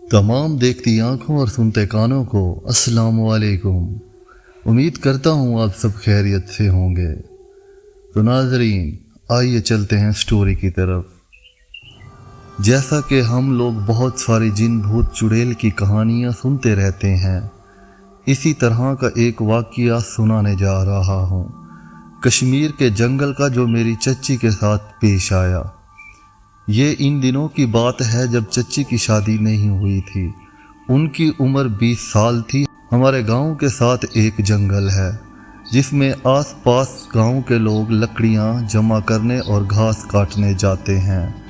तमाम देखती आंखों और सुनते कानों को अस्सलाम वालेकुम। उम्मीद करता हूँ आप सब खैरियत से होंगे। तो नाज़रीन, आइए चलते हैं स्टोरी की तरफ। जैसा कि हम लोग बहुत सारी जिन भूत चुड़ैल की कहानियाँ सुनते रहते हैं, इसी तरह का एक वाक़या सुनाने जा रहा हूँ, कश्मीर के जंगल का, जो मेरी चच्ची के साथ पेश आया। ये इन दिनों की बात है जब चच्ची की शादी नहीं हुई थी। उनकी उम्र 20 साल थी। हमारे गांव के साथ एक जंगल है जिसमें आस-पास गांव के लोग लकड़ियां जमा करने और घास काटने जाते हैं।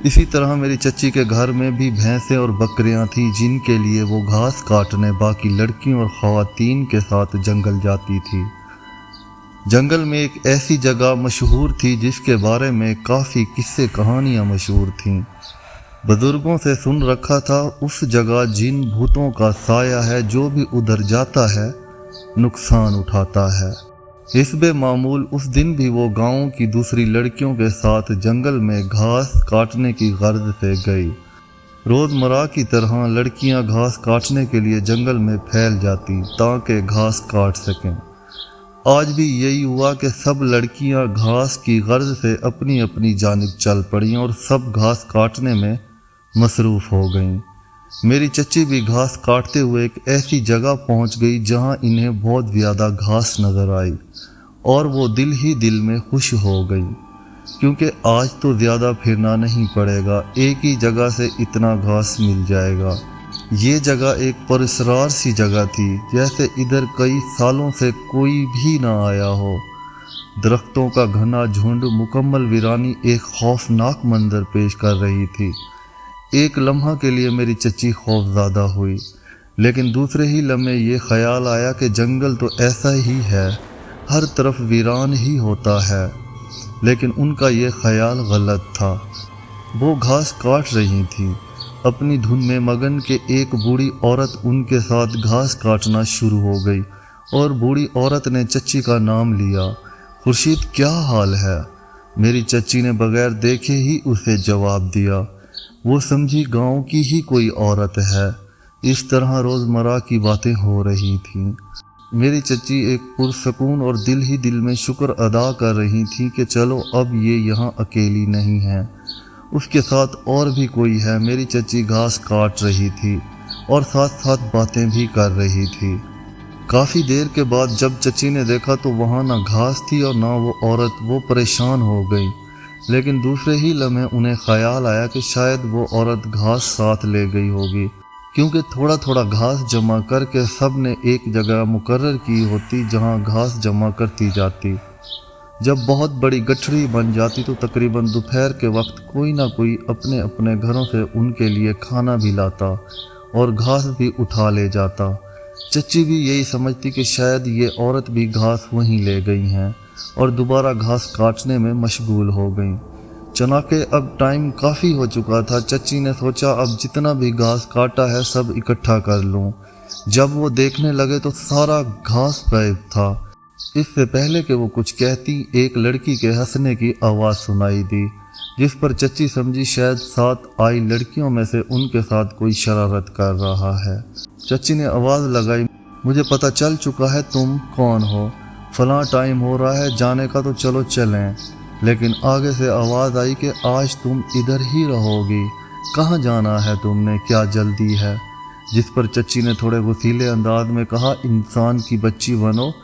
इसी तरह मेरी चच्ची के घर में भी भैंसें और बकरियां थीं जिनके लिए वो घास काटने बाकी लड़कियों और ख़वातीन के साथ जंगल जाती थी। जंगल में एक ऐसी जगह मशहूर थी जिसके बारे में काफ़ी किस्से कहानियाँ मशहूर थीं। बुजुर्गों से सुन रखा था उस जगह जिन भूतों का साया है, जो भी उधर जाता है नुकसान उठाता है। हिस्बे मामूल उस दिन भी वो गांव की दूसरी लड़कियों के साथ जंगल में घास काटने की गर्ज से गई। रोज़मर्रा की तरह लड़कियां घास काटने के लिए जंगल में फैल जाती ताकि घास काट सकें। आज भी यही हुआ कि सब लड़कियां घास की गर्ज से अपनी अपनी जानिब चल पड़ीं और सब घास काटने में मसरूफ़ हो गईं। मेरी चच्ची भी घास काटते हुए एक ऐसी जगह पहुंच गई जहां इन्हें बहुत ज़्यादा घास नज़र आई और वो दिल ही दिल में खुश हो गई, क्योंकि आज तो ज़्यादा फिरना नहीं पड़ेगा, एक ही जगह से इतना घास मिल जाएगा। ये जगह एक पुरस्कार सी जगह थी, जैसे इधर कई सालों से कोई भी ना आया हो। दरख्तों का घना झुंड, मुकम्मल वीरानी एक खौफनाक मंजर पेश कर रही थी। एक लम्हा के लिए मेरी चच्ची खौफज़दा हुई, लेकिन दूसरे ही लम्हे ये ख्याल आया कि जंगल तो ऐसा ही है, हर तरफ वीरान ही होता है। लेकिन उनका ये ख्याल गलत था। वो घास काट रही थी अपनी धुन में मगन के एक बूढ़ी औरत उनके साथ घास काटना शुरू हो गई और बूढ़ी औरत ने चच्ची का नाम लिया। खुर्शीद, क्या हाल है? मेरी चच्ची ने बगैर देखे ही उसे जवाब दिया। वो समझी गांव की ही कोई औरत है। इस तरह रोज़मर्रा की बातें हो रही थीं। मेरी चच्ची एक पुरसकून और दिल ही दिल में शुक्र अदा कर रही थी कि चलो अब ये यहाँ अकेली नहीं है, उसके साथ और भी कोई है। मेरी चच्ची घास काट रही थी और साथ साथ बातें भी कर रही थी। काफ़ी देर के बाद जब चच्ची ने देखा तो वहाँ ना घास थी और ना वो औरत। वो परेशान हो गई, लेकिन दूसरे ही लम्हे उन्हें ख्याल आया कि शायद वो औरत घास साथ ले गई होगी, क्योंकि थोड़ा थोड़ा घास जमा करके सब ने एक जगह मुकर्रर की होती जहाँ घास जमा करती जाती। जब बहुत बड़ी गठरी बन जाती तो तकरीबन दोपहर के वक्त कोई ना कोई अपने अपने घरों से उनके लिए खाना भी लाता और घास भी उठा ले जाता। चच्ची भी यही समझती कि शायद ये औरत भी घास वहीं ले गई हैं और दोबारा घास काटने में मशगूल हो गई। चनाके अब टाइम काफ़ी हो चुका था। चच्ची ने सोचा अब जितना भी घास काटा है सब इकट्ठा कर लूँ। जब वो देखने लगे तो सारा घास गायब था। इससे पहले कि वो कुछ कहती, एक लड़की के हंसने की आवाज़ सुनाई दी, जिस पर चच्ची समझी शायद साथ आई लड़कियों में से उनके साथ कोई शरारत कर रहा है। चच्ची ने आवाज़ लगाई, मुझे पता चल चुका है तुम कौन हो, फलां टाइम हो रहा है जाने का, तो चलो चलें। लेकिन आगे से आवाज़ आई कि आज तुम इधर ही रहोगी, कहाँ जाना है तुमने, क्या जल्दी है? जिस पर चच्ची ने थोड़े वसीले अंदाज में कहा, इंसान की बच्ची बनो।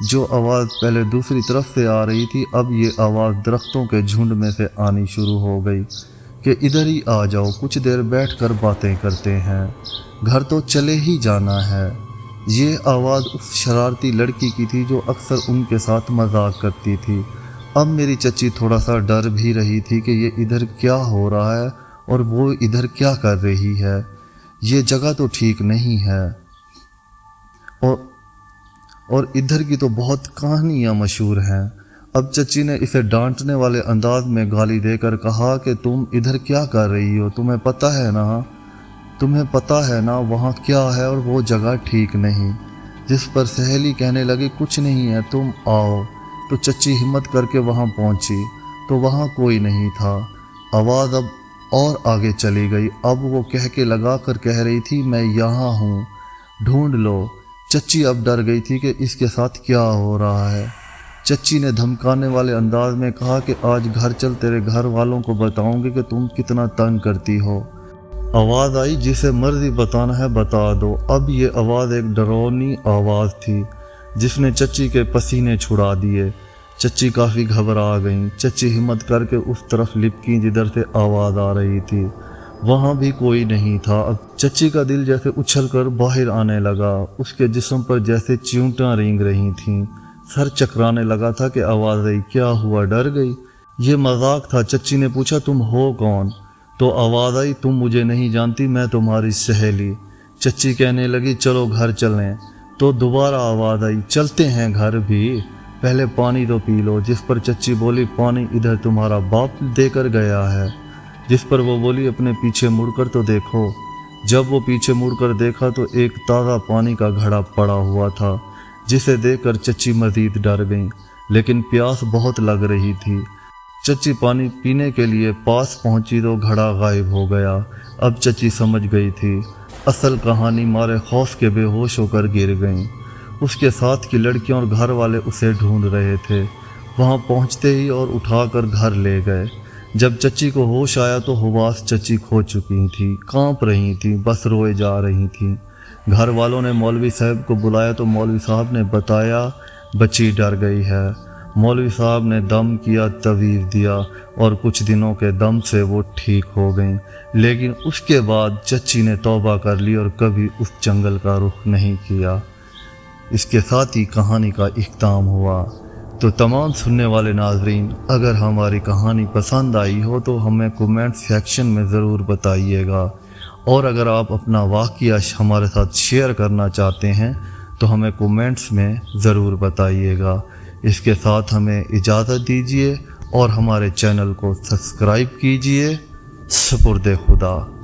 जो आवाज़ पहले दूसरी तरफ से आ रही थी, अब ये आवाज़ दरख्तों के झुंड में से आनी शुरू हो गई कि इधर ही आ जाओ, कुछ देर बैठकर बातें करते हैं, घर तो चले ही जाना है। ये आवाज़ उस शरारती लड़की की थी जो अक्सर उनके साथ मजाक करती थी। अब मेरी चच्ची थोड़ा सा डर भी रही थी कि ये इधर क्या हो रहा है और वो इधर क्या कर रही है। ये जगह तो ठीक नहीं है और इधर की तो बहुत कहानियाँ मशहूर हैं। अब चच्ची ने इसे डांटने वाले अंदाज में गाली देकर कहा कि तुम इधर क्या कर रही हो, तुम्हें पता है ना वहाँ क्या है और वो जगह ठीक नहीं। जिस पर सहेली कहने लगी, कुछ नहीं है, तुम आओ। तो चच्ची हिम्मत करके वहाँ पहुँची तो वहाँ कोई नहीं था। आवाज़ अब اور آگے چلی گئی۔ اب وہ کہہ کے لگا کر کہہ رہی تھی میں یہاں ہوں، ڈھونڈ لو۔ چچی اب ڈر گئی تھی کہ اس کے ساتھ کیا ہو رہا ہے۔ چچی نے دھمکانے والے انداز میں کہا کہ آج گھر چل، تیرے گھر والوں کو بتاؤں گی کہ تم کتنا تنگ کرتی ہو۔ آواز آئی جسے مرضی بتانا ہے بتا دو۔ اب یہ آواز ایک ڈراؤنی آواز تھی جس نے چچی کے پسینے چھڑا دیے۔ چچی کافی گھبرا گئیں۔ چچی ہمت کر کے اس طرف لپکیں جدھر سے آواز آ رہی تھی، وہاں بھی کوئی نہیں تھا۔ اب چچی کا دل جیسے اچھل کر باہر آنے لگا، اس کے جسم پر جیسے چیونٹیاں رینگ رہی تھیں، سر چکرانے لگا تھا کہ آواز آئی کیا ہوا، ڈر گئی؟ یہ مذاق تھا۔ چچی نے پوچھا تم ہو کون؟ تو آواز آئی تم مجھے نہیں جانتی، میں تمہاری سہیلی۔ چچی کہنے لگی چلو گھر چلیں۔ تو دوبارہ آواز آئی چلتے ہیں گھر بھی، پہلے پانی تو پی لو۔ جس پر چچی بولی پانی ادھر تمہارا باپ دے کر گیا ہے۔ جس پر وہ بولی اپنے پیچھے مڑ کر تو دیکھو۔ جب وہ پیچھے مڑ کر دیکھا تو ایک تازہ پانی کا گھڑا پڑا ہوا تھا، جسے دیکھ کر چچی مزید ڈر گئیں، لیکن پیاس بہت لگ رہی تھی۔ چچی پانی پینے کے لیے پاس پہنچی تو گھڑا غائب ہو گیا۔ اب چچی سمجھ گئی تھی اصل کہانی، مارے خوف کے بے ہوش ہو کر گر گئیں۔ اس کے ساتھ کی لڑکیاں اور گھر والے اسے ڈھونڈ رہے تھے۔ وہاں پہنچتے ہی اور اٹھا کر گھر لے گئے۔ جب چچی کو ہوش آیا تو حواس چچی کھو چکی تھی، کانپ رہی تھی، بس روئے جا رہی تھیں۔ گھر والوں نے مولوی صاحب کو بلایا تو مولوی صاحب نے بتایا بچی ڈر گئی ہے۔ مولوی صاحب نے دم کیا، تعویذ دیا اور کچھ دنوں کے دم سے وہ ٹھیک ہو گئیں، لیکن اس کے بعد چچی نے توبہ کر لی اور کبھی اس جنگل کا رخ نہیں کیا۔ اس کے ساتھ ہی کہانی کا اختتام ہوا۔ تو تمام سننے والے ناظرین، اگر ہماری کہانی پسند آئی ہو تو ہمیں کومنٹ سیکشن میں ضرور بتائیے گا، اور اگر آپ اپنا واقعہ ہمارے ساتھ شیئر کرنا چاہتے ہیں تو ہمیں کومنٹس میں ضرور بتائیے گا۔ اس کے ساتھ ہمیں اجازت دیجیے اور ہمارے چینل کو سبسکرائب کیجیے۔ سپرد خدا۔